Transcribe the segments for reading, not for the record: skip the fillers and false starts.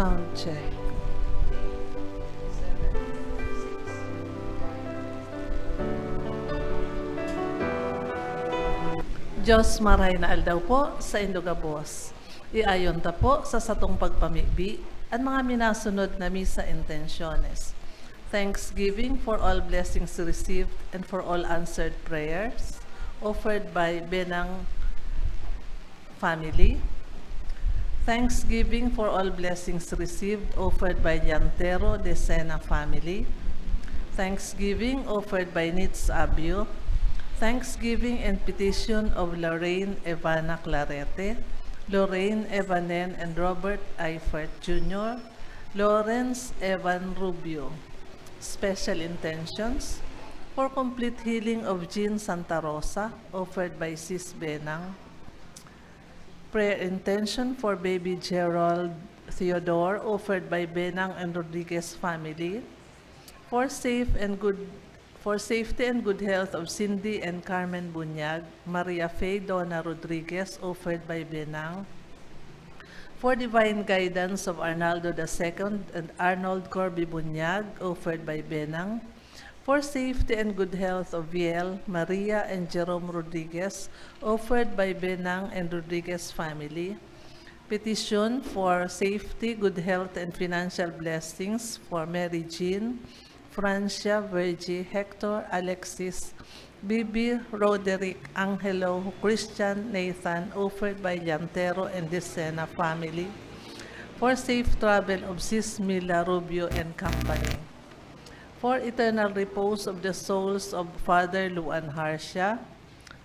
Sound check. Diyos maray na aldaw po sa Indogabos. Iayon ta po sa satong pagpamibi at mga minasunod na misa intensyones. Thanksgiving for all blessings received and for all answered prayers offered by Benang family. Thanksgiving for all blessings received offered by Llantero de Sena family. Thanksgiving offered by Nitz Abio. Thanksgiving and petition of Lorraine Evana Clarete, Lorraine Evanen and Robert Eifert Jr., Lawrence Evan Rubio. Special intentions for complete healing of Jean Santa Rosa, offered by Sis Benang. Prayer intention for baby Gerald Theodore, offered by Benang and Rodriguez family. For safety and good health of Cindy and Carmen Bunyag, Maria Fe Donna Rodriguez, offered by Benang. For divine guidance of Arnaldo II and Arnold Corby Bunyag, offered by Benang. For safety and good health of Viel, Maria, and Jerome Rodriguez, offered by Benang and Rodriguez family. Petition for safety, good health, and financial blessings for Mary Jean, Francia, Virgie, Hector, Alexis, Bibi, Roderick, Angelo, Christian, Nathan, offered by Llantero and Desena family. For safe travel of Sis Mila Rubio and company. For eternal repose of the souls of Father Luan Harsha.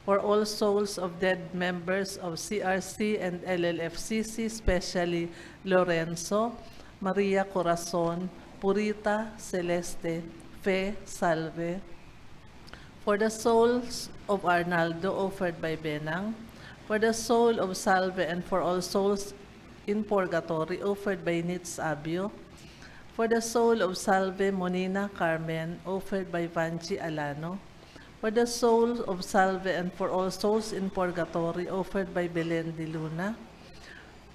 For all souls of dead members of CRC and LLFCC, especially Lorenzo, Maria Corazon, Purita, Celeste, Fe, Salve. For the souls of Arnaldo, offered by Benang. For the soul of Salve and for all souls in purgatory, offered by Nitz Abio. For the soul of Salve Monina Carmen, offered by Vanchi Alano. For the soul of Salve and for all souls in purgatory, offered by Belen de Luna.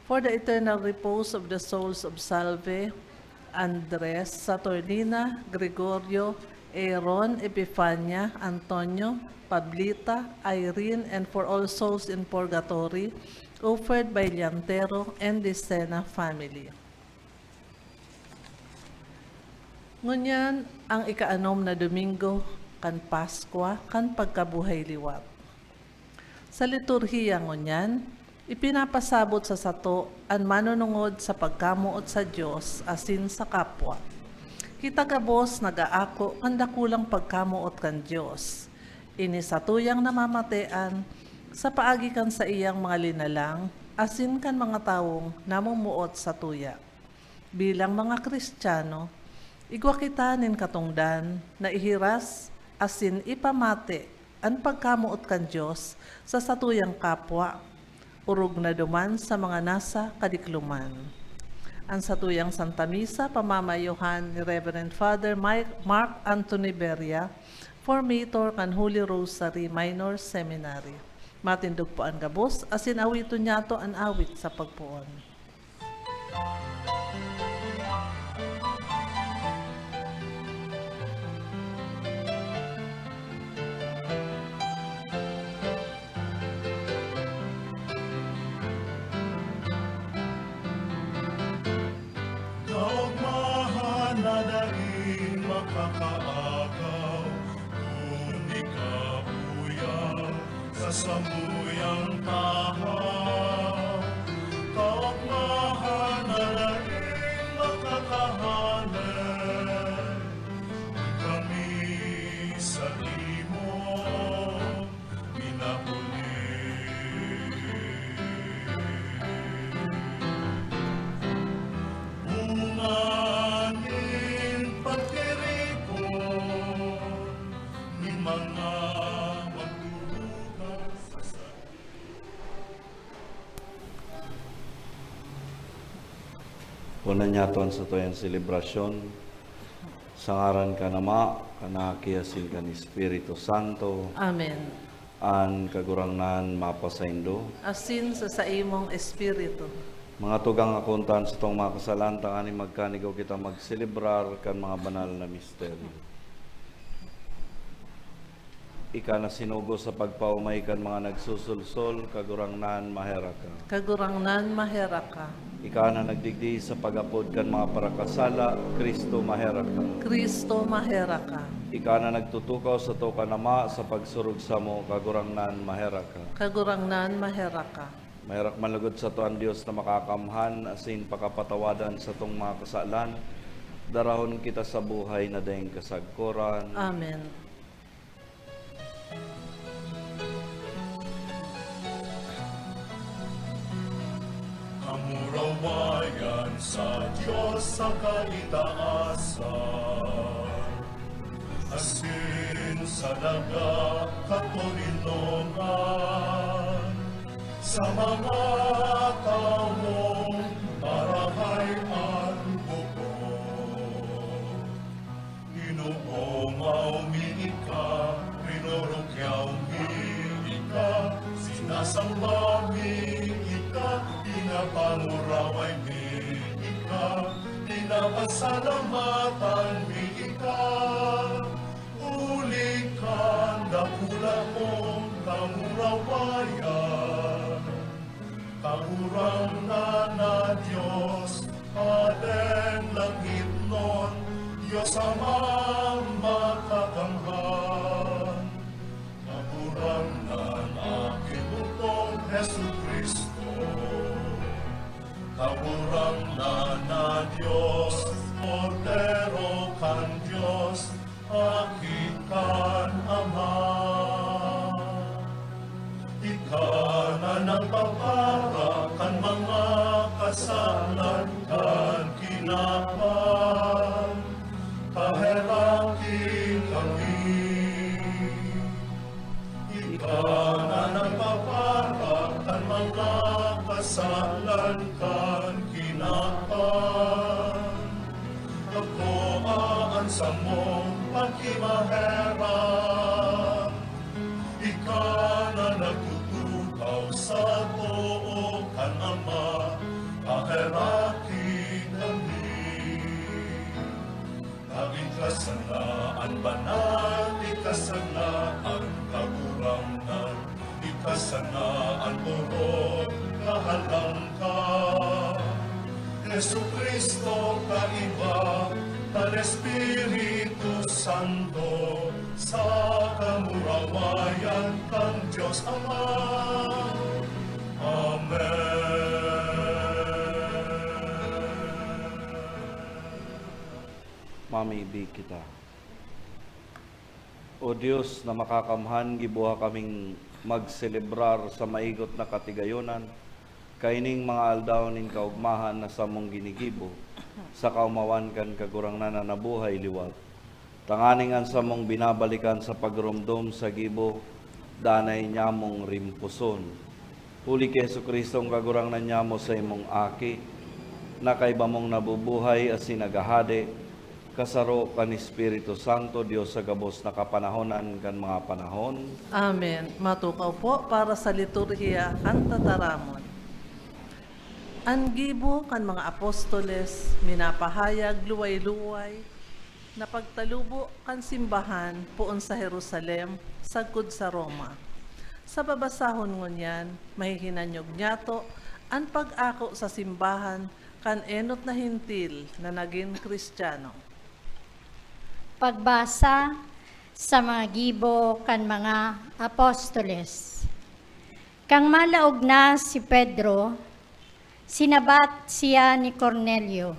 For the eternal repose of the souls of Salve, Andres, Saturnina, Gregorio, Aaron, Epifania, Antonio, Pablita, Irene, and for all souls in purgatory, offered by Llantero and Desena family. Ngunyan ang ikaanom na Domingo kan Paskwa kan pagkabuhay liwat. Sa liturhiya ngunyan, ipinapasabot sa sato ang manunungod sa pagkamuot sa Dios asin sa kapwa. Kita gabos nagaako ang dakulang pagkamuot kan Dios. Ini sa tuyang namamatean sa paagi kan sa iyang mga linalang asin kan mga tawong namumuot sa tuya. Bilang mga Kristiyano, igwa kita nin katungdan na ihiras asin ipamate ang pagkamuot kan Dios sa satuyang kapwa, urog na duman sa mga nasa kadikluman. Ang satuyang Santa Misa, pamamayuhan ni Reverend Father Mark Anthony Beria, Formator kan Holy Rosary Minor Seminary. Matindog po ang gabos, asin awito niya to ang awit sa pagpuon. Makakaagaw kung ikabuyaw sa samuyang tahaw. Kaugmahan na rin makakahanay kami sa imo pinahuli. Kunan nyaton sa toyang selebrasyon, sangaran ka nama, kanakiasin ka ni Espiritu Santo, Amen. an kagurangnan mapasaindo, Asin sa imong espiritu. Mga tugang akuntan sa itong mga kasalantan, ani magkanigaw kita magselebrar kan mga banal na misteryo. Ika na sinugo sa pagpaumay kan mga nagsusulsol, kagurangnan mahera ka. Kagurangnan mahera ka. Ika na nagdigdi sa pagapod kan mga parakasala, Kristo mahera ka. Kristo mahera ka. Ika na nagtutukaw sa to kanama sa pagsurog sa mo, kagurangnan mahera ka. Kagurangnan mahera ka. Mahirak manlugod sa to ang Diyos na makakamhan, asin pakapatawadan sa tong mga kasalan, darahon kita sa buhay na dayeng kasagkoran. Amen. Kamurawayan sa Diyos sa kaitaasan, asin sa daga katolinongan, sa mga taong marahay ang bukod. Inuungaw miika, rinurukyaw miika, sinasamba miika, pinapanguraway miika, pinapasalamatan miika. Ulikan dakula mong kamurawayan, kahurang na Diyos, aden langit nun, Diyos amang makakamhan. Kahurang na aking butong Jesu Kristo, kahurang na Diyos, Cordero kan Diyos, akikan Ama. Ika na nagpapara kan mga kasalan kan kinapan, kaheraki kami. Ika na nagpapara kan mga kasalan kan kinapan, ako aan sa mong pagkimahera. Ika na nagtutukaw sa too kan Ama, kaheraki kami. Naging kasalaan banal, ikasanaan kagurangan, ikasanaan turot kahalang ka. Jesu Kristo kaiba, tan Espiritu Santo, sa kamurawayan kan Diyos Ama. Amen. Mamiibig kita. O Diyos na makakamhan, gibuha kaming magselebrar sa maigot na katigayonan, kaining mga aldaw nin kaugmahan na sa mong ginigibo, sa kaumawan kan kagurangnan na nabuhay liwat. Tanganingan sa mong binabalikan sa pagrumdom sa gibo, danay niya mong rimpuson. Huli kay Jesu Kristo ang kagurangnan niya mo sa imong aki, na kaiba mong nabubuhay as sinagahade, kasaro kan Espiritu Santo, Dios sa gabos na kapanahonan kan mga panahon. Amen. Matukaw po para sa liturhiya kan tataramon. Ang gibo kan mga apostoles, minapahayag luway-luway, na pagtalubo kan simbahan puon sa Jerusalem, sagkod sa Roma. Sa babasahon ngunyan, mahihinanyog nyato, ang pag-ako sa simbahan kan enot na hintil na naging Kristiyano. Pagbasa sa mga gibo kan mga apostoles. Kang malaog na si Pedro, sinabat siya ni Cornelio.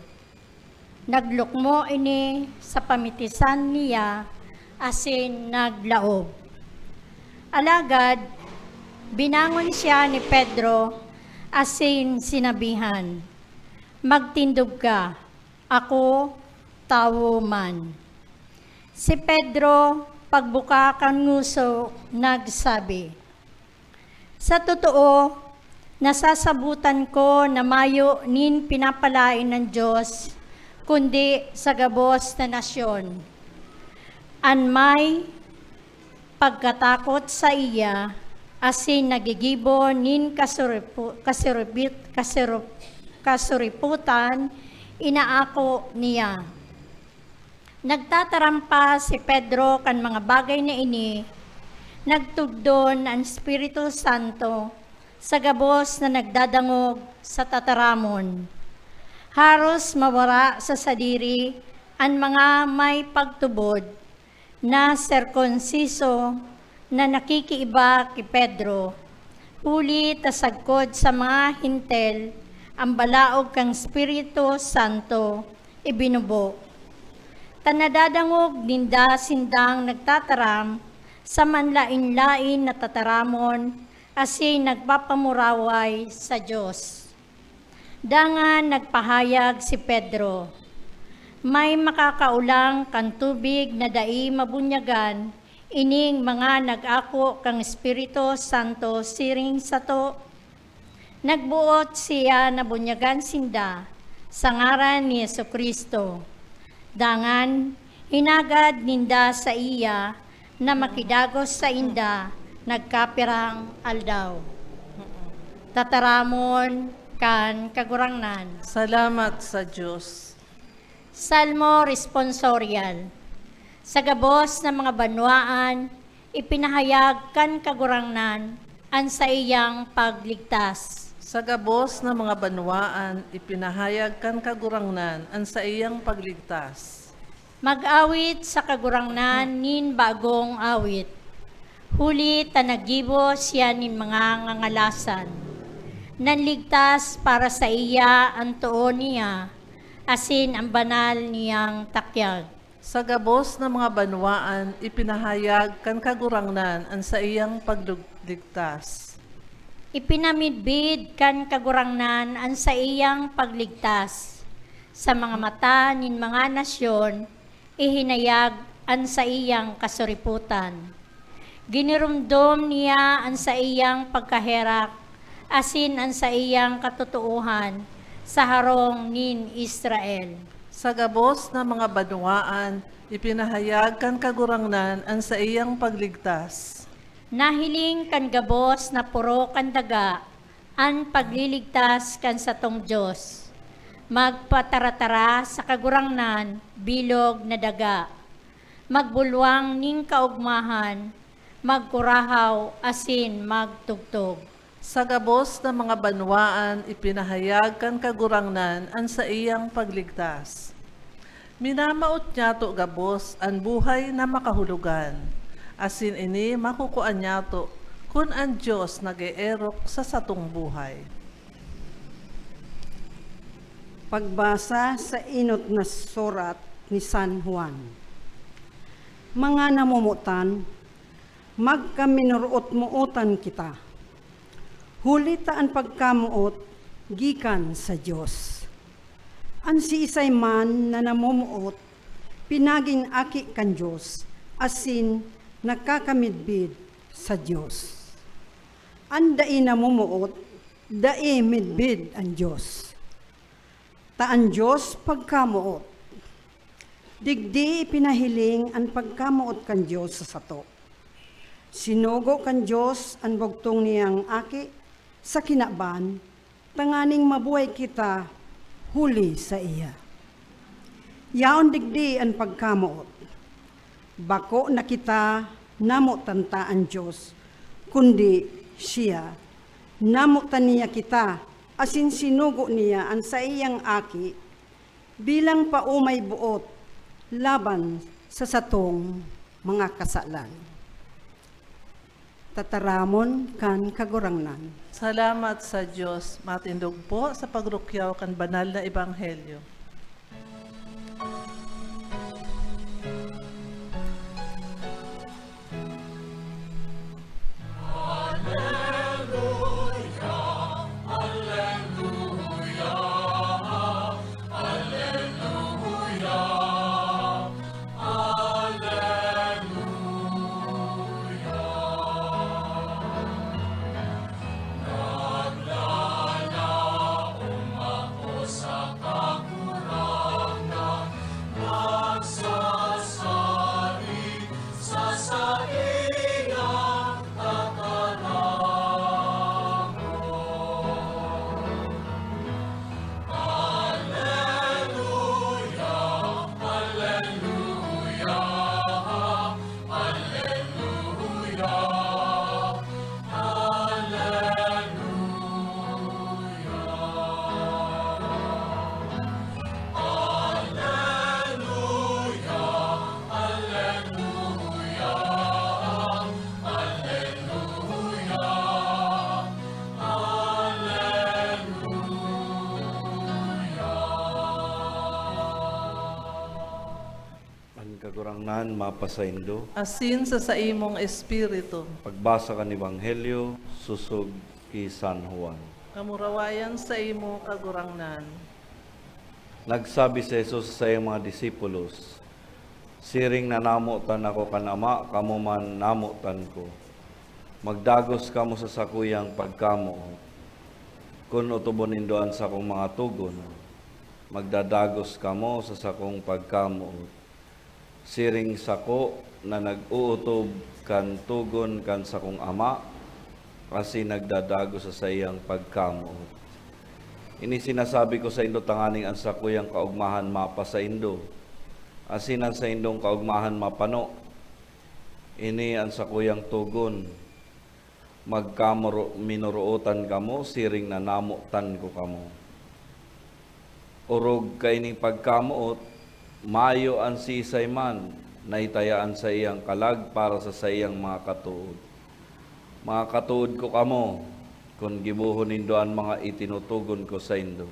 Naglukmo ini sa pamitisan niya asin naglaob. Alagad, binangon siya ni Pedro asin sinabihan, magtindog ka, ako tawo man. Si Pedro, pagbuka kan nguso, nagsabi, sa totoo, nasasabutan ko na mayo nin pinapalain ng Diyos, kundi sa gabos na nasyon. An may pagkatakot sa iya, asin nagigibo nin kasuriputan, inaako niya. Nagtatarampa si Pedro kan mga bagay na ini, nagtugdon ang Espiritu Santo sa gabos na nagdadangog sa tataramon. Haros mawara sa sadiri ang mga may pagtubod na serkonsiso na nakikiiba ki Pedro. Huli tasagkod sa mga hintel ang balaog kang Espiritu Santo ibinubo. Tanadadangog ninda sindang nagtataram sa manlain-lain na tataramon asin nagpapamuraway sa Diyos. Dangan nagpahayag si Pedro, may makakaulang kan tubig na dai mabunyagan, ining mga nag-ako kang Espiritu Santo siring sato. Nagbuot siya na bunyagan sinda sa ngaran ni Jesucristo. Dangan, hinagad ninda sa iya na makidagos sa inda, nagkapirang aldaw. Tataramon kan kagurangnan. Salamat sa Diyos. Salmo responsorial. Sa gabos ng mga banwaan, ipinahayag kan kagurangnan ang sa iyang pagligtas. Sa gabos ng mga banwaan, ipinahayag kan kagurangnan ang sa iyang pagligtas. Mag-awit sa kagurangnan nin bagong awit. Huli tanagibo siya nin mga ngangalasan. Nanligtas para sa iya ang tuon niya, asin ang banal niyang takyag. Sa gabos ng mga banwaan, ipinahayag kan kagurangnan ang sa iyang pagligtas. Ipinamidbid kan kagurangnan ang sa iyang pagligtas. Sa mga mata nin mga nasyon, ihinayag ang sa iyang kasuriputan. Ginirumdom niya ang sa iyang pagkaherak, asin ang sa iyang katotohan sa harong nin Israel. Sa gabos ng mga banwaan, ipinahayag kan kagurangnan ang sa iyang pagligtas. Nahiling kan gabos na puro kan daga, ang pagliligtas kan satong Diyos. Magpataratara sa kagurangnan, bilog na daga. Magbulwang ning kaugmahan, magkurahaw, asin magtugtog. Sa gabos ng mga banwaan, ipinahayag kan kagurangnan ang sa iyang pagligtas. Minamaot niya to gabos ang buhay na makahulugan. Asin ini makukuan niya to kun ang Diyos nag-eerok sa satong buhay. Pagbasa sa inot na surat ni San Juan. Mga namumutan, magkaminuruot-muutan kita. Huli taan pagkamuot, gikan sa Diyos. An si isay man na namumuot, pinaging aki kan Diyos, asin nakakamidbid sa Diyos. An dai namumuot, dai midbid ang Diyos. Taan Diyos pagkamuot. Digdi pinahiling ang pagkamuot kan Diyos sa sato. Sinugo kan Diyos ang bugtong niyang aki sa kinaban, tanganing mabuhay kita huli sa iya. Yaon digdi ang pagkamuot. Bako na kita namutan ang Diyos, kundi siya. Namutan niya kita, asin sinugo niya ang sa iyang aki, bilang paumay buot, laban sa satong mga kasalan. Tataramon kan kagurangnan. Salamat sa Diyos, matindog po sa pagrukyaw kan banal na ebanghelyo. Kagurangnan, mapasaindo. asin sa imong espiritu. Pagbasa kan Ebanghelyo, susog ki San Juan. Kamurawayan sa imo kagurangnan. Nagsabi si Jesus sa iyang mga disipulos, siring na namutan ako kan Ama, kamo man namutan ko. Magdagos kamo sa sakuyang pagkamo. Kung utubon nindoan sa akong mga tugon, magdadagos kamo sa sakong pagkamo. Siring sako na nag-uutob kan tugon kan sakong Ama, kasi nagdadagos sa iyang pagkamo. Ini sinasabi ko sa indo tanganing ang sakuyang kaugmahan mapa sa indo. Asin ang sa indong kaugmahan mapano. Ini ang sakuyang tugon. Minuruotan kamo, siring na namutan ko kamo. Urog kaining pagkamuot, mayo ang sisay man, naitayaan sa iyang kalag para sa iyang mga katuod. Mga katuod ko kamo, kung gibuhon nindo ang mga itinutugon ko sa indo.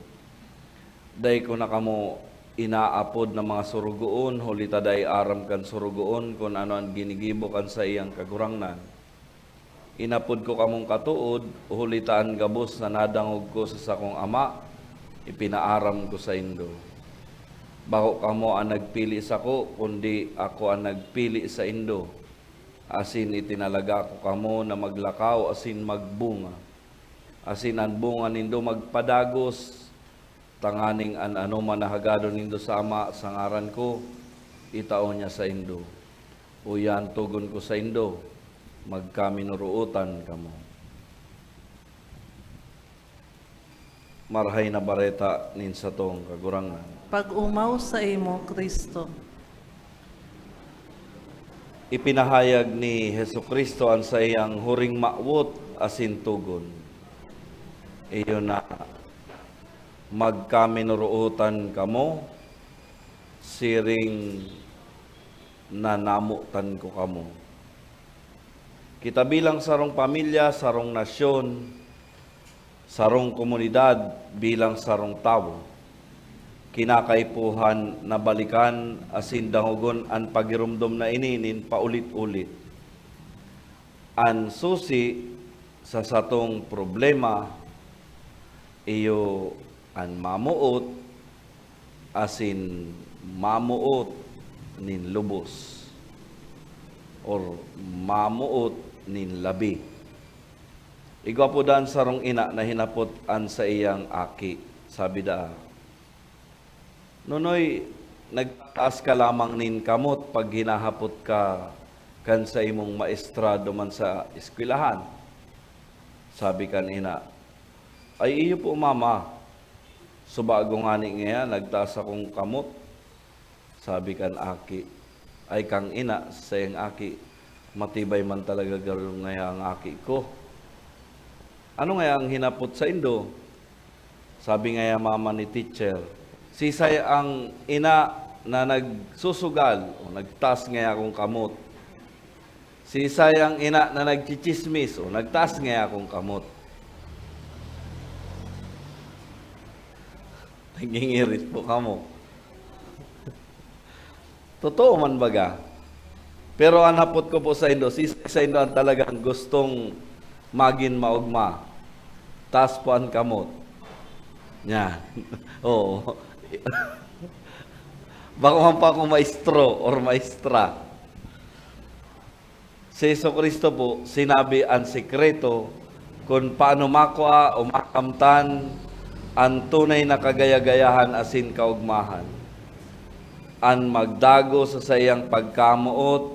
Day ko na kamo inaapod na mga surugoon, hulita day aram kan surugoon, kung ano ang ginigibo kan sa iyang kagurangnan. Inapod ko kamong katuod, hulitaan gabos na nadangog ko sa sakong Ama, ipinaaram ko sa indo. Bako kamo ang nagpili sa ko, kundi ako ang nagpili sa indo. Asin itinalaga ko kamo na maglakaw, asin magbunga. Asin ang bunga nindo magpadagos, tanganing an ano manahagado nindo sa Ama sa ngaran ko, itao niya sa indo. Uyan tugon ko sa indo, magkaminuruutan kamo. Marhay na bareta nin sa tong kagurangan. Pag-umaw sa imo, Kristo. Ipinahayag ni Hesukristo ang sa iyang huring mawot asin tugon. Iyo na magkaminuruutan kamo, siring na namutan ko kamo. Kita bilang sarong pamilya, sarong nasyon, sarong komunidad, bilang sarong tao, kinakaipuhan na balikan asin dangugon ang pagirumdom na ininin paulit-ulit. Ang susi sa satong problema, iyo ang mamuot asin mamuot nin lubos or mamuot nin labi. Igwa po daan sarong ina na hinapot an sa iyang aki. Sabi da, Nunoy, nagtaas ka lamang nin kamot pag hinahapot ka kan sa imong maestrado man sa eskwelahan. Sabi kan ina, ay iyo po mama, subago nga ni ngayon, nagtaas akong kamot. Sabi kan aki, ay kang ina sa iyang aki, matibay man talaga garo nga ang aki ko. Ano nga ang hinapot sa indo? Sabi nga mama ni teacher, sisay ang ina na nagsusugal o nagtas nga akong kamot. Sisay ang ina na nagchichismis o nagtas nga akong kamot. Nagingirit po kamo. Totoo man baga? Pero ang hapot ko po sa indo, sa indo ang talagang gustong magin maugma. Tas po ang kamot. Yan. Oo. Baka man pa akong maestro or maestra. Si Jesucristo po, sinabi ang sekreto kung paano makuha o makamtan ang tunay na kagaya-gayahan asin kaugmahan. Ang magdago sa sayang pagkamuot,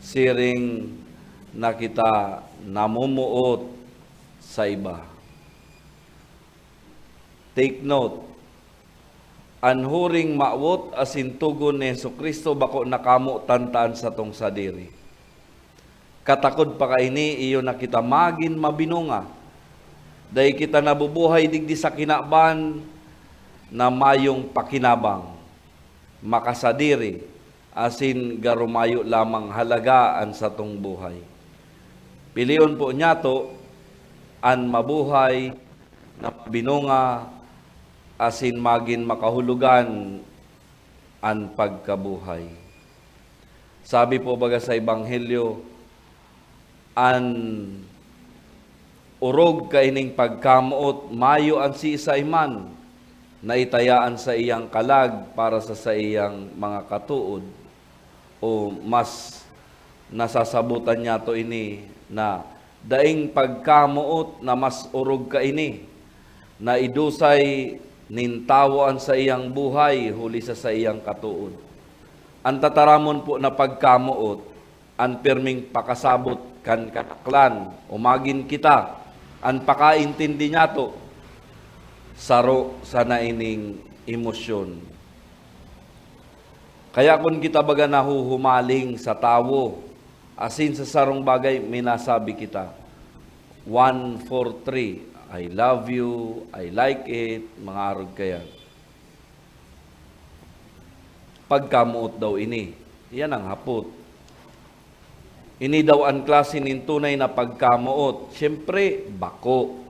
siring na kita namumuot sa iba. Take note, ang huring maawot asin tugon ni Jesucristo bako nakamo tantaan sa tong sadiri. Katakod pa kaini iyo na kita magin mabinunga. Dahil kita nabubuhay digdi sa kinaban na mayong pakinabang, makasadiri, asin garumayo lamang halagaan sa tong buhay. Piliyon po niya to, an mabuhay na binunga, asin magin makahulugan an pagkabuhay. Sabi po baga sa Ebanghelyo, an urog kaining pagkamuot, mayo ang siisay man, na itayaan sa iyang kalag para sa iyang mga katuod, o mas nasasabutan niya to ini na daing pagkamuot na mas urog ka ini, na idusay nintawaan sa iyang buhay huli sa iyang katuod. Ang tataramon po na pagkamuot, ang pirming pakasabot kan kataklan, umagin kita, ang pakaintindi niya to, saro sa naining emosyon. Kaya kung kita baga nahuhumaling sa tawo, asin sa sarong bagay, minasabi kita, 1, 4, 3, I love you, I like it, mga arog kaya. Pagkamuot daw ini, yan ang hapot. Ini daw ang klase nin tunay na pagkamuot. Siyempre, bako.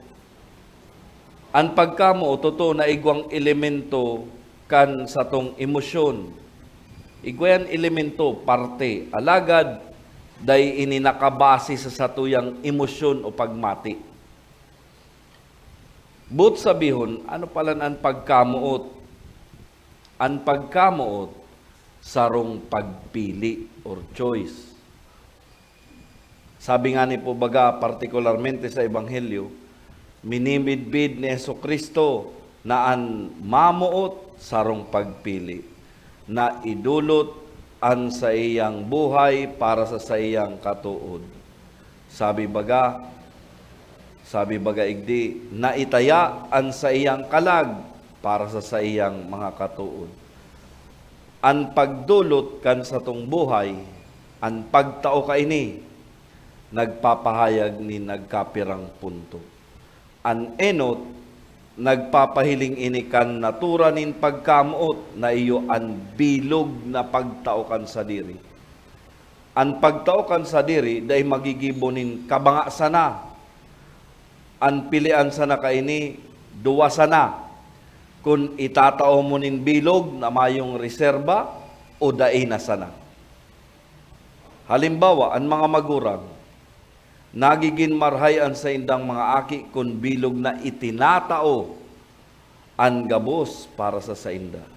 Ang pagkamuot, totoo na igwang elemento kan sa tong emosyon. Igwayan elemento, parte. Alagad, day ini nakabase sa satuyang emosyon o pagmati. But sabihon, ano pala ang pagkamuot? Ang pagkamuot, sarong pagpili or choice. Sabi nga ni po baga, partikularmente sa Ebanghelyo, minimidbid ni Jesucristo na ang mamuot sarong pagpili, na idulot an sa iyang buhay para sa iyang katuod. Sabi baga igdi, na itaya an sa iyang kalag para sa iyang mga katuod. Ang pagdulot kan sa tong buhay, ang pagtao ka ini, nagpapahayag ni nagkapirang punto. Ang enot, nagpapahiling ini kan natura nin pagkamuot, na iyo ang bilog na pagtao kan sa diri. Ang pagtao kan sa diri, dahil magigibonin kabanga sana. Ang pilian sana ka ini, duwa sana. Kung itatao mo nin bilog na mayong reserba o daina sana. Halimbawa, ang mga magurang, nagiging marhayan sa indang mga aki kung bilog na itinatao ang gabos para sa inda.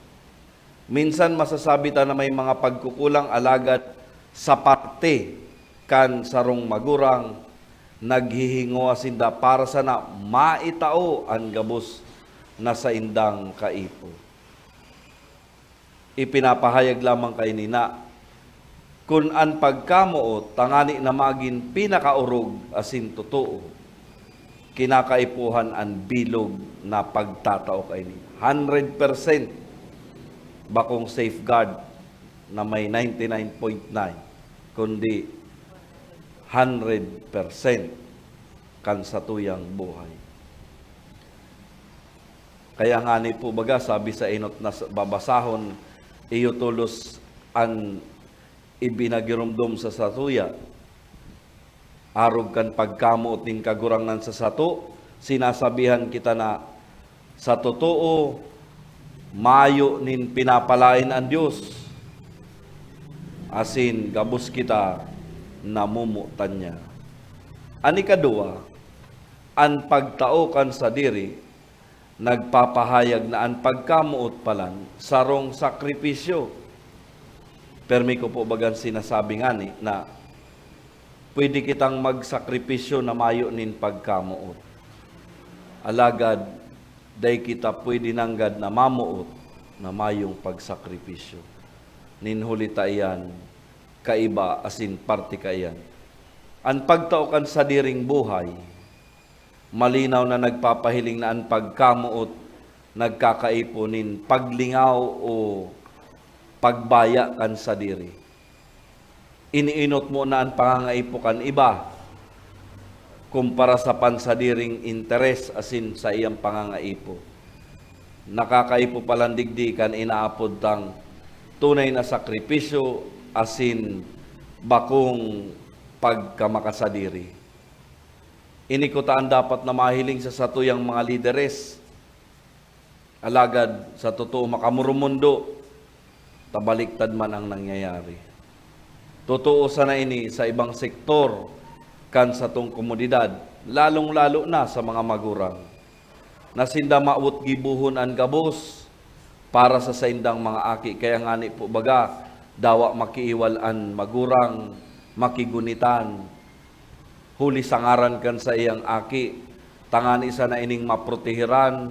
Minsan masasabi ta na may mga pagkukulang alagad sa parte kan sarong magurang, naghihingo asinda para sana maitao ang gabos na sa indang kaipo. Ipinapahayag lamang kay nina, kung ang pagkamuot tangani na maging pinakaurog asin totoo, kinakaipuhan ang bilog na pagtatao kay ni 100% bakong safeguard na may 99.9 kundi 100% kan sa tuyang buhay. Kaya nga ni po baga, sabi sa inot na babasahon, iyo tulos ang ibinagirumdum sa satuya. Arog kan pagkamuot nin kagurangnan sa sato, sinasabihan kita na sa totoo, mayo nin pinapalain ang Diyos. Asin, gabos kita namumutan niya. Ani kadua, ang pagtao kan sa diri, nagpapahayag na ang pagkamuot palan sarong sakripisyo. Permi ko po bagan sinasabi nga ni na pwede kitang magsakripisyo na mayo nin pagkamuot. Alagad, day kita pwede nanggad na mamuot na mayong pagsakripisyo. Ninhulita iyan, kaiba asin parte kayan. Ang pagtao kan sa diring buhay, malinaw na nagpapahiling na ang pagkamuot, nagkakaipunin paglingaw o pagbaya kan sa diri. Iniinot mo na ang pangangaipo kan iba, kumpara sa pansadiring interes asin sa iyang pangangaipo. Nakakaipo palang digdi kan inaapod tang tunay na sakripisyo asin bakong pagkamakasadiri. Inikutaan dapat na mahiling sa satuyang mga lideres. Alagad, sa totoo makamurumundo, tabaliktad man ang nangyayari. Totoo sana ini sa ibang sektor kan sa tong komunidad, lalong-lalo na sa mga magurang. Na sinda maawot gibuhon an gabos para sa saindang mga aki. Kaya nga ni po baga, dawa makiiwal an magurang, makigunitan, huli sangaran kan sa iyang aki, tangani sana ining maprotehiran,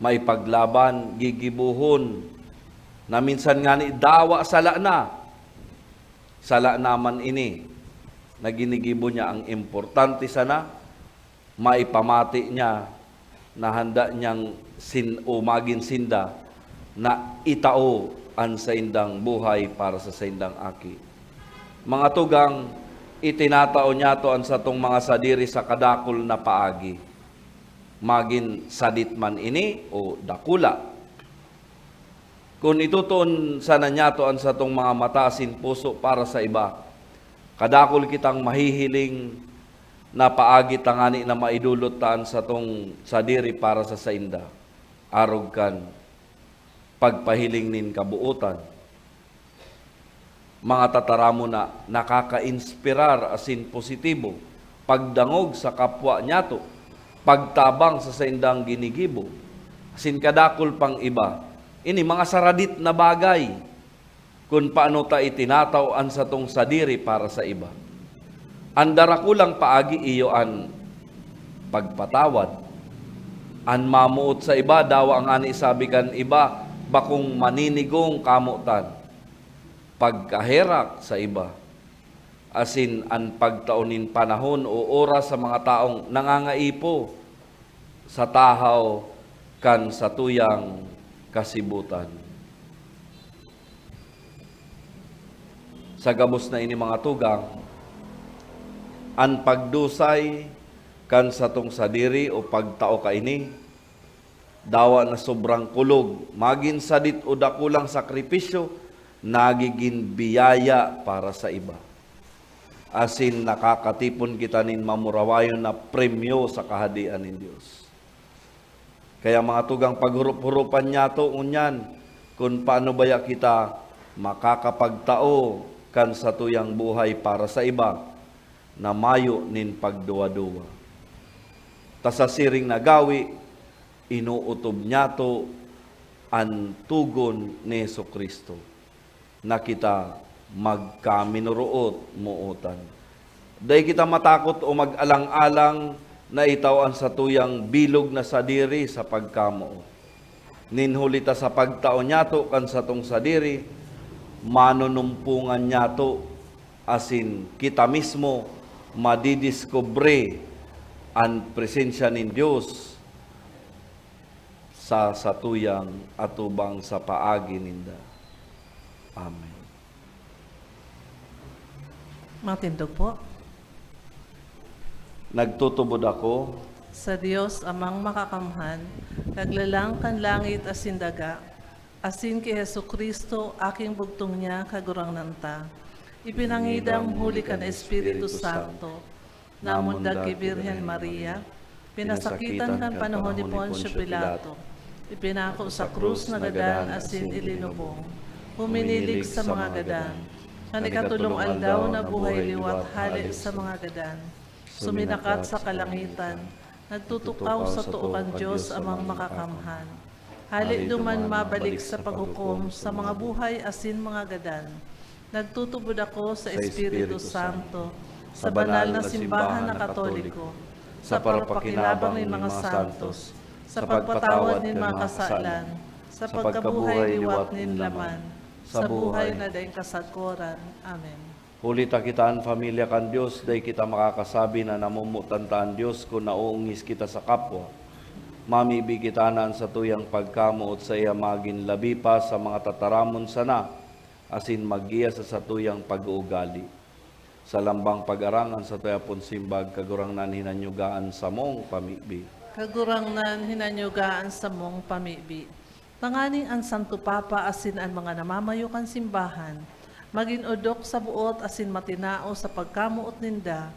maipaglaban, gigibuhon, na minsan nga ni dawa sala naman ini, na ginigibo niya ang importante sana, maipamati niya, na handa niyang magin sinda, na itao ang saindang buhay para sa saindang aki. Mga tugang, itinatao niya to ang satong mga sadiri sa kadakol na paagi. Magin sadit man ini o dakula. Kung itutuon sana niya to ang satong mga matasin puso para sa iba, kadakol kitang mahihiling na paagi tangani na maidulot taan sa tong sadiri para sa sainda. Arog kan pagpahiling nin kabuutan. Mga tataramo na nakaka-inspirar asin positibo, pagdangog sa kapwa niyato, pagtabang sa saindang ginigibo, asin kadakol pang iba. Ini mga saradit na bagay kung paano ta itinatawaan sa tong sadiri para sa iba. Andara kulang paagi iyo an pagpatawad. An mamuot sa iba, dawa ang ani sabi kan iba, bakong maninigong kamutan. Pagkaherak sa iba. Asin an pagtaunin panahon o oras sa mga taong nangangaipo sa tahaw kan sa tuyang kasibutan. Sa gabos na ini mga tugang, an pagdusay kan sa tong sadiri o pagtao ka ini, dawa na sobrang kulog, magin sadit o dakulang sakripisyo, nagiging biyaya para sa iba. Asin nakakatipon kita nin mamurawayon na premyo sa kahadian ng Diyos. Kaya mga tugang paghurup-hurupan niya to unyan, kung paano baya kita makakapagtao kan sa tuyang buhay para sa iba, na mayo nin pagduwa-duwa. Tasasiring nagawi, inuutob niya to ang tugon ni Jesucristo, na kita magkaminuruot muutan. Dahil kita matakot o mag-alang-alang na itawan sa tuyang bilog na sadiri sa pagkamo. Ninhulita sa pagtao niyato kan sa tong sadiri, manunumpungan niyato, asin kita mismo madidiscobre ang presensya ng Diyos sa satuyang atubang sa paagi ninda. Amen. Matindog po. Nagtutubod ako Sa Dios amang makakamhan, kaglalang kan langit asin daga, asin ki Hesu Kristo aking bugtong niya kagurang nanta. Ipinangidang huli kan Espiritu Santo, namundag ki Birhen Maria, pinasakitan kan panahon ni Poncio Pilato, ipinako sa krus na gadan asin ilinubong, huminilig sa mga gadan, kanikatulong aldaw na buhay liwat hali sa mga gadan, suminakat sa kalangitan, nagtutukaw sa tuukan Diyos amang makakamhan. Hali duman mabalik sa paghukom sa mga buhay asin mga gadan. Nagtutubod ako sa Espiritu Santo, sa banal na simbahan na Katoliko, sa parapakinabang ng mga santos, sa pagpatawad ng mga kasalan, sa pagkabuhay liwat ng laman, sa buhay na daing kasagkoran. Amen. Hulita kitaan pamilya kan Diyos, day kita makakasabi na namumutantaan Diyos kung nauungis kita sa kapwa. Mamibi kitanan sa tuyang pagkamuot sa iya magin labi pa sa mga tataramon sana, asin maggiya sa satuyang pag-uugali. Sa lambang pag-arangan sa tuyapon simbag, kagurang nan hinanyugaan sa mong pamibi. Kagurang nan hinanyugaan sa mong pamibi. Tanganing ang Santo Papa asin ang mga namamayukan simbahan, maging udok sa buot asin matinao sa pagkamuot ninda,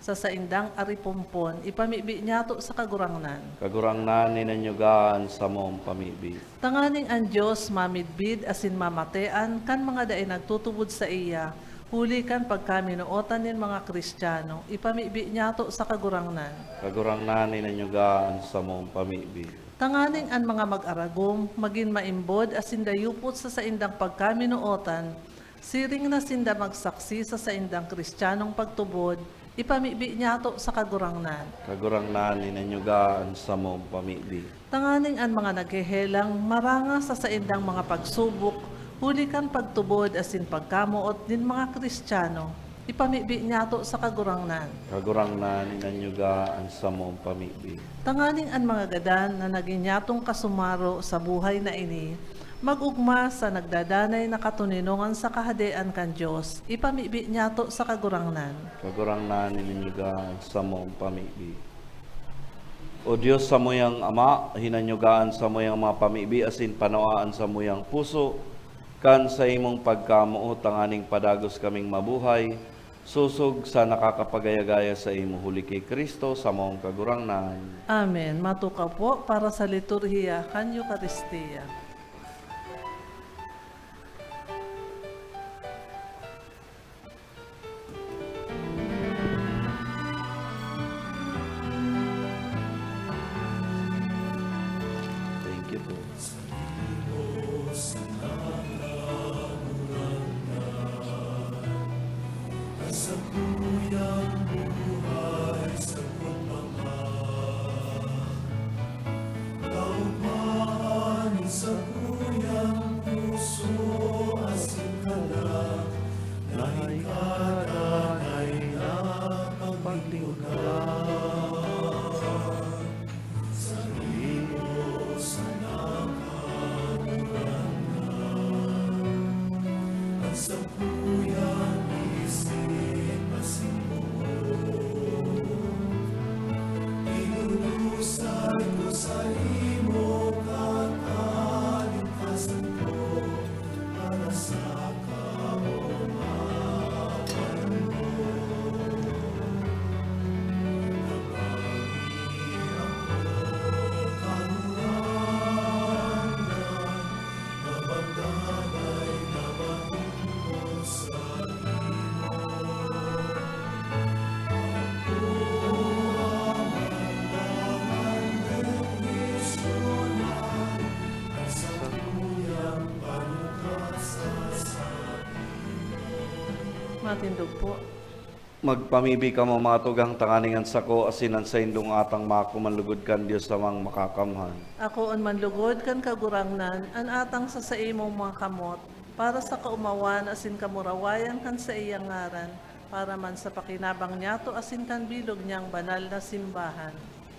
sa saindang aripumpon, ipamibi niyato sa kagurangnan. Kagurangnan ninanyugaan sa mong pamibi. Tanganing ang Diyos mamidbid asin mamatean kan mga daay nagtutubod sa iya, huli kan pagkaminuotan nin mga Kristiyano, ipamibi niyato sa kagurangnan. Kagurangnan ninanyugaan sa mong pamibi. Tanganing ang mga mag-aragom, maging maimbod asin dayupot sa saindang pagkaminuotan, siring na sinda magsaksi sa saindang Kristiyanong pagtubod, ipamibi niyato sa kagurangnan. Kagurangnan ninanyugaan sa mong pamibi. Tanganing ang mga naghehelang maranga sa saindang mga pagsubok, huli kan pagtubod asin pagkamuot din mga Kristiyano, ipamibi niyato sa kagurangnan. Kagurangnan ninanyugaan sa mong pamibi. Tanganing ang mga gadan na naginyatong kasumaro sa buhay na ini, magugma sa nagdadanay na katuninongan sa kahadean kan Diyos, ipamibi niyato sa kagurangnan. Kagurangnan ninanyugaan sa mong pamibi. O Diyos sa muyang Ama, hinanyugaan sa muyang mga pamibi asin panawaan sa muyang puso, kan sa imong pagkamuot tanganing padagos kaming mabuhay, susog sa nakakapagayagaya sa imo huli kay Kristo sa mong kagurangnan. Amen. Matukaw po para sa liturhiya kan Eucharistia. Thank you po. Matindog po. Magpamibi ka mo mga tugang tanganingan sako asinan sa indong atang makumanlugod kan Diyos samang makakamhan. Ako on manlugod kan kagurangnan, an atang sa imong mga kamot, para sa kaumawan asin kamurawayan kan sa iyang ngaran, para man sa pakinabang niyato asin kan bilog niyang banal na simbahan.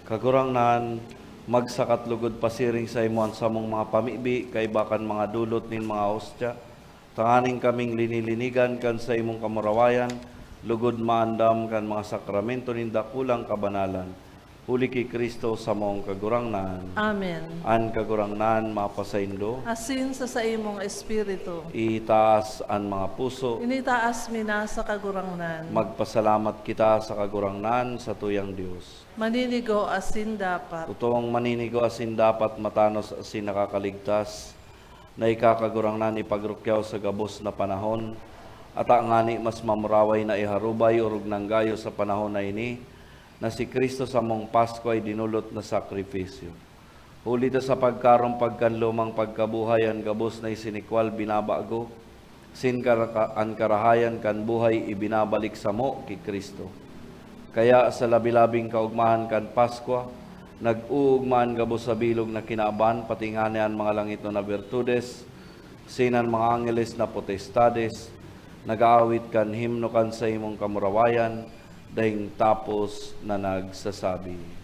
Kagurangnan, magsakatlugod pasiring sa imuan sa mong mga pamibi, kay bakan mga dulot nin mga hostya. Tanganing kaming linilinigan kan sa imong kamurawayan, lugod maandam kan mga sakramento nin dakulang kabanalan. Huli kay Kristo sa mong kagurangnan. Amen. An kagurangnan mapasaindo, Asin sa imong espiritu, itaas an mga puso, initaas mina sa kagurangnan. magpasalamat kita sa kagurangnan sa tuyang Diyos. Maninigo asin dapat. Totoong maninigo asin dapat matanos asin nakakaligtas, na ikakagurangnan ipagrukyaw sa gabos na panahon, at angani mas mamuraway na iharubay urog ng gayo sa panahon na ini, na si Kristo sa mong Pasko ay dinulot na sakripisyo. Huli ta sa pagkarong pagkanlumang pagkabuhay, ang gabos na isinikwal binabago, sin ang karahayan kan buhay ibinabalik sa mo kay Kristo. Kaya sa labilabing kaugmahan kan Pasko, nag-uugmaan gabos sa bilog na kinaaban, patinganian mga langit na bertudes, sinan mga angeles na potestades, nag-aawit kan himno kan sa imong kamurawayan, dahing tapos na nagsasabi.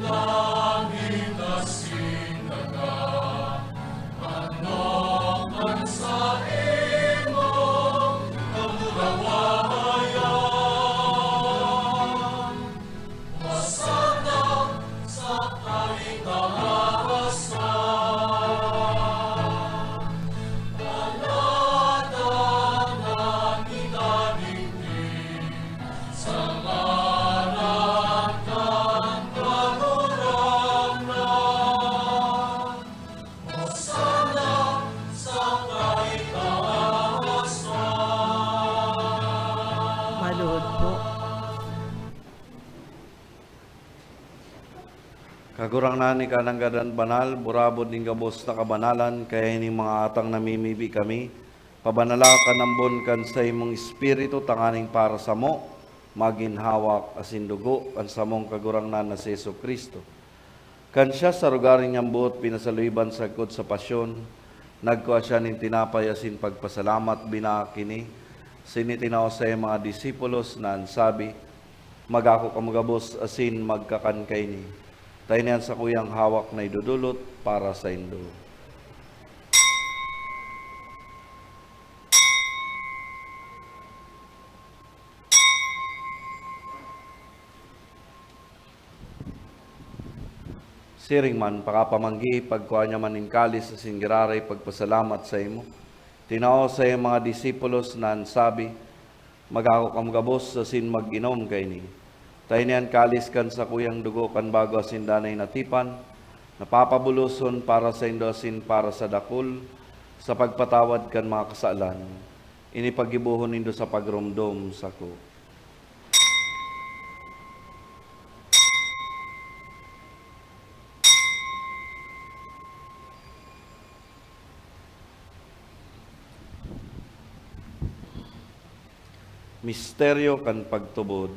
Langit na sinaga, ano Kagurang na ni kananggadan banal, burabod ning gabos na kabanalan, kaya ining mga atang namimibi kami, pabanala ka nambon kan sa imong espiritu, tanganing para sa mo, maginhawak asin dugo, kan sa mong kagurang na si Yesu Kristo. Kan siya sa rugaring niyang buot, pinasaluiban sagkod sa pasyon, nagkuha siya ning tinapay asin pagpasalamat, binakini, sinitinaw sa mga disipulos na ansabi, magako kamagabos asin magkakankay ni. Tayo niyan sa kuyang hawak na idudulot para sa indo. Siring man, pakapamanggi, pagkuha niya man ng kalis sa singgiraray, pagpasalamat sa imo. Tinao sa iyong mga disipulos na ansabi, magako kamagabos asin mag-inom kay ni. Tayo niyan kalis kan sa kuyang dugo kan bago asin danay natipan, napapabuluson para sa indo asin para sa dakul, sa pagpatawad kan mga kasalan, inipagibuhon nindo sa pagrumdom sa ko. Misteryo kan pagtubod.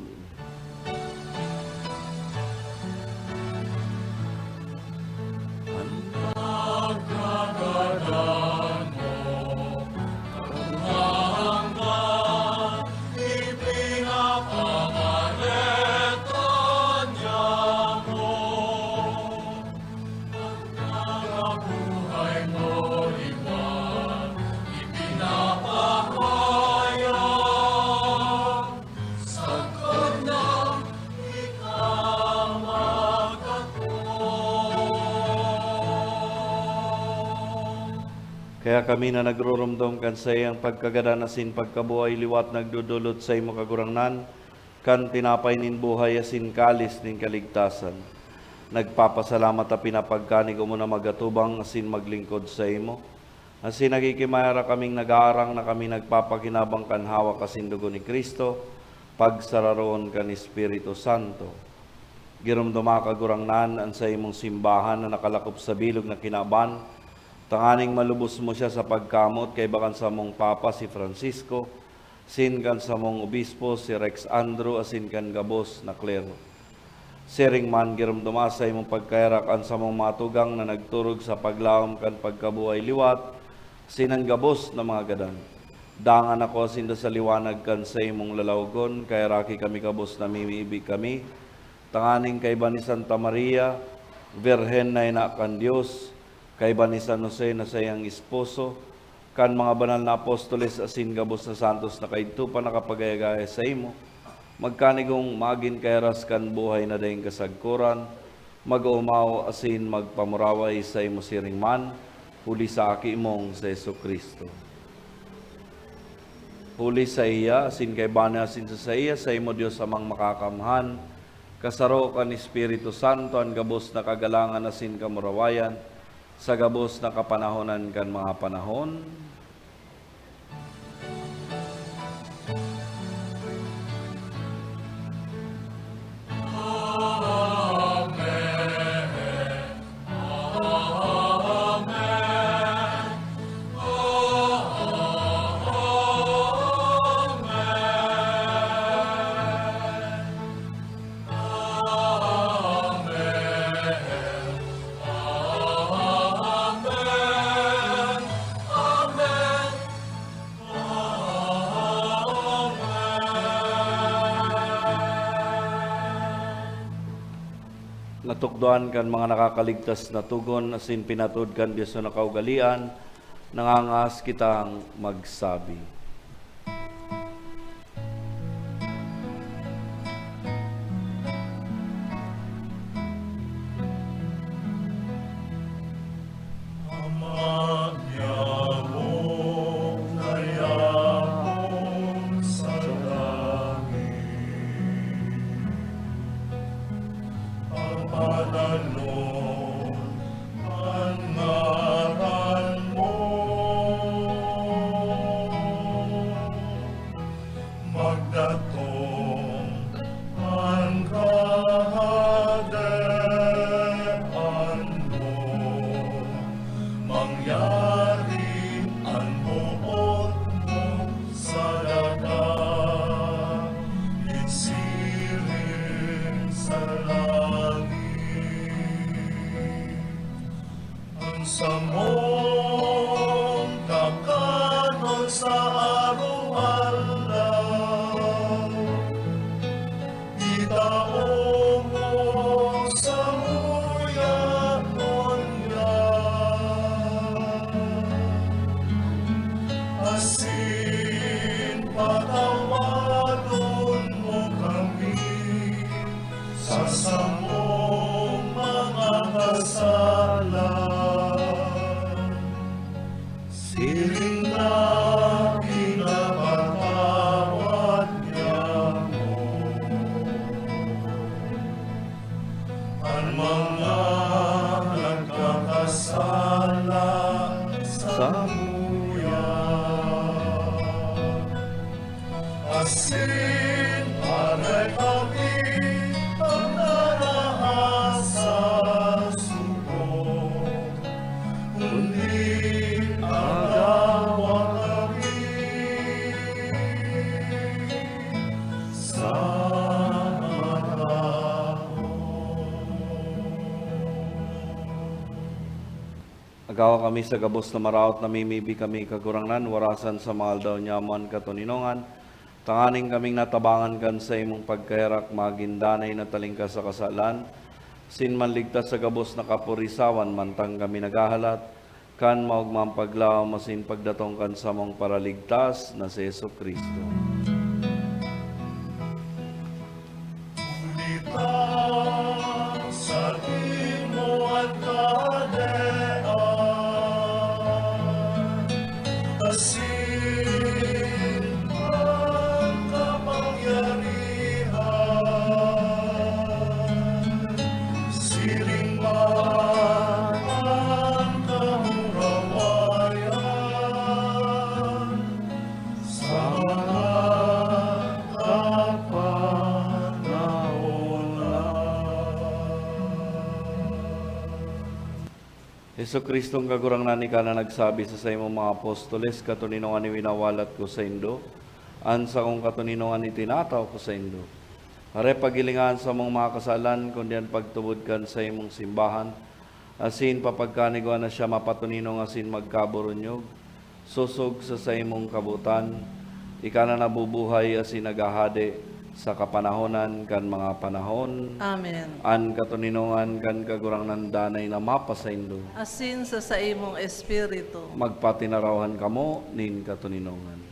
Kaya kami na nagrurumdom kan sa iyang pagkagadan asin pagkabuhay liwat nagdudulot sa imo kagurangnan, kan tinapay nin buhay asin kalis nin kaligtasan. Nagpapasalamat a pinapagkanig mo na magatubang asin maglingkod sa imo. Asin nagikimayara kaming nag-aarang na kami nagpapakinabang kan hawak asin dugo ni Kristo, pagsararoon kan Espiritu Santo. Girumduma kagurangnan an sa imong simbahan na nakalakop sa bilog na kinaban, tanganing malubos mo siya sa pagkamot kay bakan sa mong Papa si Francisco, sin kan sa mong Obispo si Rex Andrew, asin kan gabos na klero. Siring man girumduma sa imong pagkairakan sa mong matugang na nagturog sa paglaom kan pagkabuhay liwat, sinang gabos na mga gadan. Dangan ako sinda sa liwanag kan sa imong lalawgon, kay raki kami kabos na mimiibig kami, tanganing kay ba ni Santa Maria, Virhen na ina kan Diyos, kay ba ni San Jose na sayang esposo, kan mga banal na apostoles asin gabos na santos na kaidto pa nakapagayagaya sa imo, magkanigong magin kairas kan buhay na dayong kasagkuran, mag-umaw asin magpamuraway sa imo siring man, huli sa aki mong sa Yesu Kristo. Huli sa iya, asin kay bana asin sa iya, sa imo Diyos amang makakamhan, kasaro kan Espiritu Santo, ang gabos na kagalangan asin kamurawayan, sa gabos na kapanahonan kan mga panahon. Natukdoan kan mga nakakaligtas na tugon, asin pinatud kan Diyos na nakaugalian, nangangas kitang magsabi. Ama niya mo nayakong sa langit, pagpadanon ang ngaran mo, mangyaring ang buot mo sa dagat, isirin sa langit. Ang samong kakanod sa araw-araw, itao mo sa muyanon niya. Asin patawadon mo kami sa samong mga kasalan. Siring na pinapatawad niya mo ang mga nagkakasala sa muyan. Asin para kami ang narahas sa suko, kundi agawa kami sa Agawa kami sa gabos na maraot, namimibi kami kagurangnan, warasan sa mahal daw nyaman katuninongan. Tanganing kaming natabangan kan sa imong pagkahirak, magindanay na talingka sa kasalan. Sin manligtas sa gabos na kapurisawan, mantang kami nagahalat. Kan maugmang paglaw, masin pagdatong kan sa mong paraligtas na si Yesu Kristo. Ulita sa imo at kadean, asin ang kapangyarihan, siring man ang kahurawayan, sa mga Heso Kristong kagurangnan ka na nagsabi sa imong mga apostoles, katuninongan ni winawalat ko sa Indo, ansa kong katuninongan ni tinataw ko sa Indo. Hare pagilingan sa mong mga kasalan, kundi ang pagtubod kan sa imong simbahan, asin papagkanigwa na siya mapatuninong asin magkaburunyog, susog sa imong kabutan, ika na nabubuhay asin nagahade, sa kapanahonan kan mga panahon, Amen. an katuninongan kan kagurangnan danay na mapa sa Indo. Asin sa imong espiritu. Magpatinarawan kamo nin katuninongan.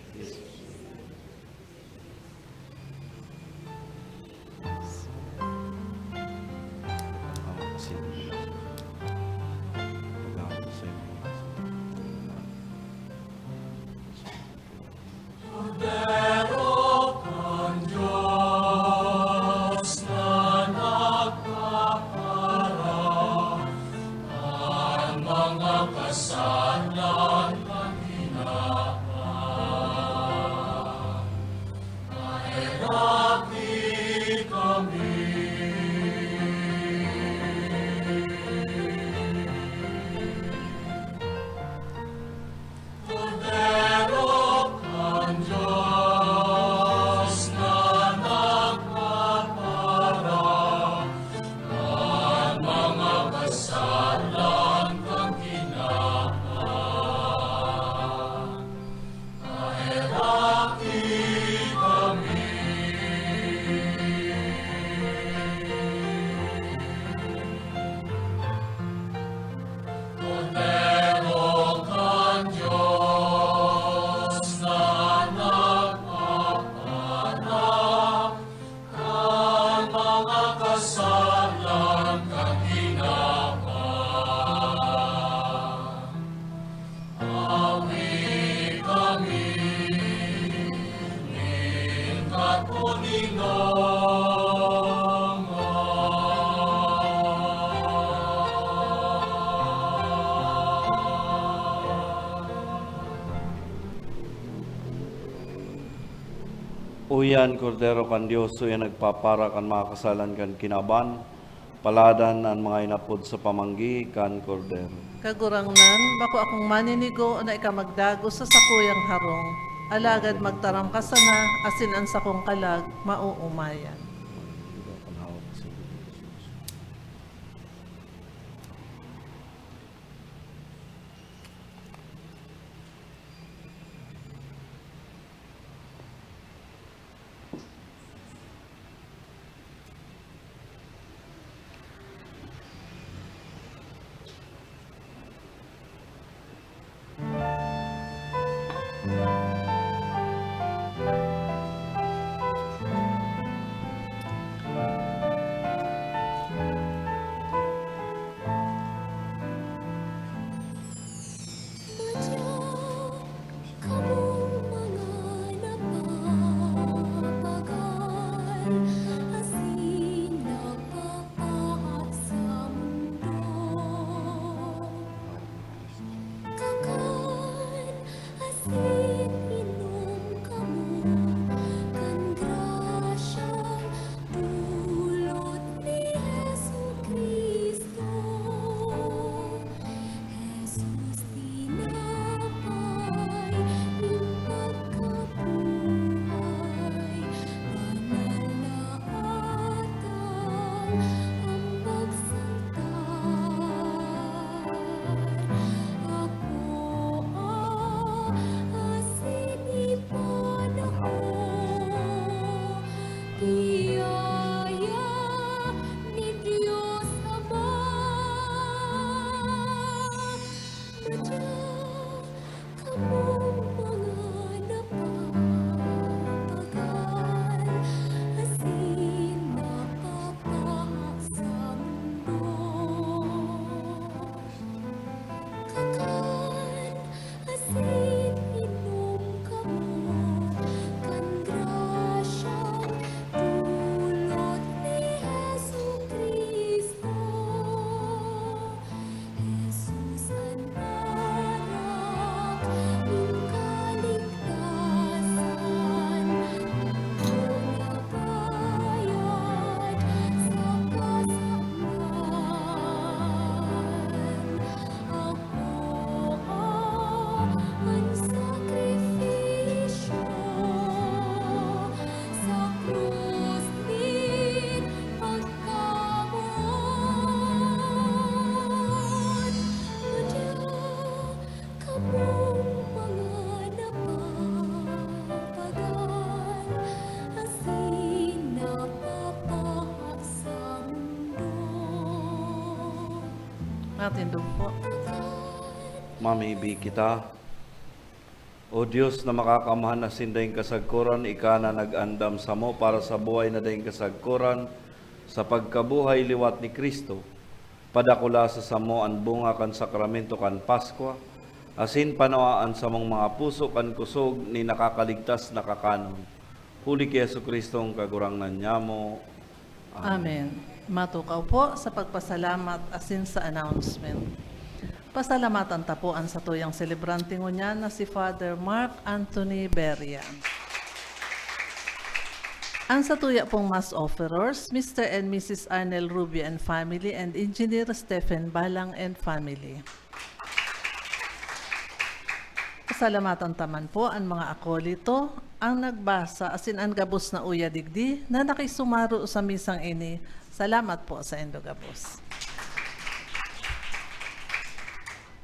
Uyan, Kordero kan Diyos, uyan nagpapara kan mga kasalan kan kinaban, Paladan ang mga inapod sa pamanggi kan kordero. Kagurangnan, bako akong maninigo na ikamagdago sa sakuyang harong. Alagad magtaram ka sana, asin ang sakong kalag, mauumayan. Matindog po. Mamibi kita. O Diyos na makakamahan na sindayang kasagkuran, ika na nag-andam sa mo para sa buhay na dayang kasagkuran, sa pagkabuhay liwat ni Kristo, padakula sa samo ang bunga kan sakramento kan Paskwa, asin panawaan sa mong mga puso kan kusog ni nakakaligtas na kakanon. Huli kay Jesucristo ang kagurangnan niya mo. Amen. Matukaw po sa pagpasalamat asin sa announcement. Pasalamatan tapuan sa tuyang celebrante ngunya na si Father Mark Anthony Beria. Ang sa tuya pong mass offerers, Mr. and Mrs. Arnel Rubio and family and Engineer Stephen Balang and family. Pasalamatan taman po ang mga akolito, ang nagbasa asin ang gabos na uya digdi na nakisumaro sa misang ini. Salamat po sa Endo Gabos.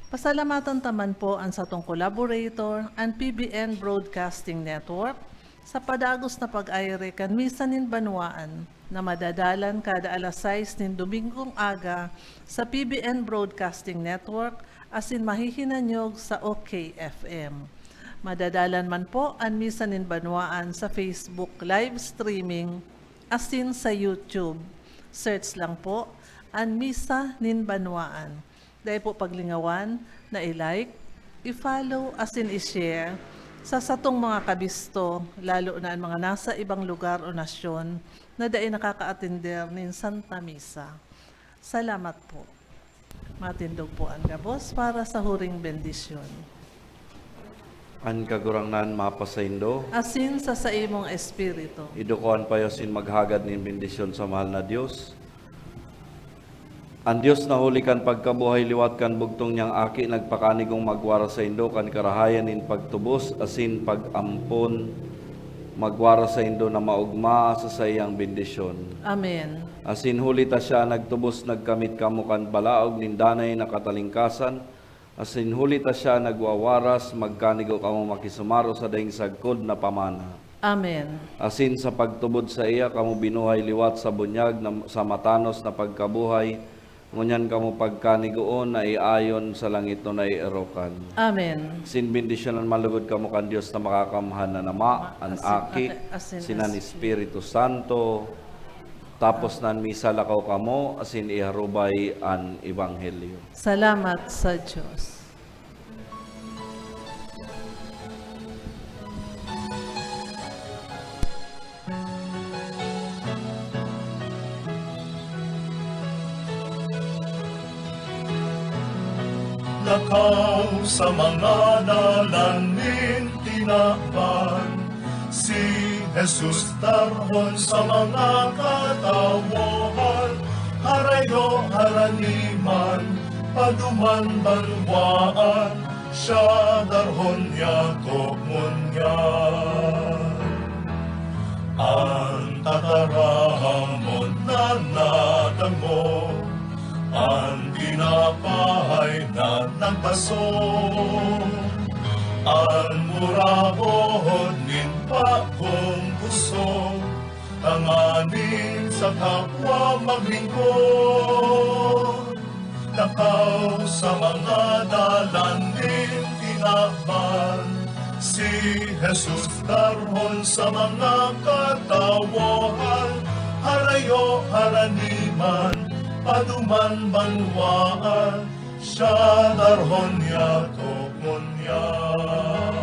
Pasalamatan taman po ang satong collaborator, ang PBN Broadcasting Network, sa padagos na pag-ayre kan misa nin banwaan na madadalan kada alas 6 nin Domingong aga sa PBN Broadcasting Network asin mahihinanyog sa OKFM. Madadalan man po ang misa nin banwaan sa Facebook live streaming asin sa YouTube. Search lang po ang misa nin banwaan. Dahil po paglingawan na i-like, i-follow asin i-share sa satong mga kabisto, lalo na ang mga nasa ibang lugar o nasyon na dahil nakaka-attender nin Santa Misa. Salamat po. Matindog po ang gabos para sa huring bendisyon. An kagurangnan mapasaindo, Asin sa imong espiritu. idukuan payo sin maghagad nin bendisyon sa mahal na Dios. Ang Dios na huli kan pagkabuhay liwat kan bugtong niyang aki nagpakanigong magwara sa Indo kan karahayan in pagtubos asin pagampon magwara sa Indo na maugma sa sayang bendisyon. Amen. Asin huli ta siya nagtubos nagkamit kamo kan balaog nindanay na katalingkasan. Asin huli ta siya nagwawaras magkanigo kamo makisumaro sa daing sagkod na pamana. Amen. Asin sa pagtubod sa iya kamo binuhay liwat sa bunyag na, sa matanos na pagkabuhay. Ngunyan kamo pagkanigoon na iayon sa langit no na ierokan. Amen. Sin bendisyonan malugod kamo kan Dios na makakamhan na nama, ang aki, sinan Espiritu Santo, tapos nan misa lakaw kamo, asin iharubay ang Ebanghelyo. Salamat sa Diyos. Lakaw sa mga dalanin tinakpan, si Jesus tarhon sa mga katawohan, harayo haraniman, paduman banwaan, siya darhon yakop munyan. Ang tatarahamon na nadamo, ang pinapahay na nagpaso, ang murabon nin pa kung gusto, tanganin sa kapwa maglingkod. Lakaw sa mga dalanin tinakpan, si Jesus darhon sa mga katawohan, harayo haraniman, paduman banwaan, siya darhon yakop munyan.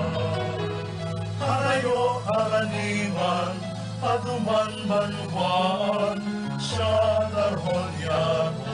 Harayo haraniman, paduman banwaan, siya darhon yakop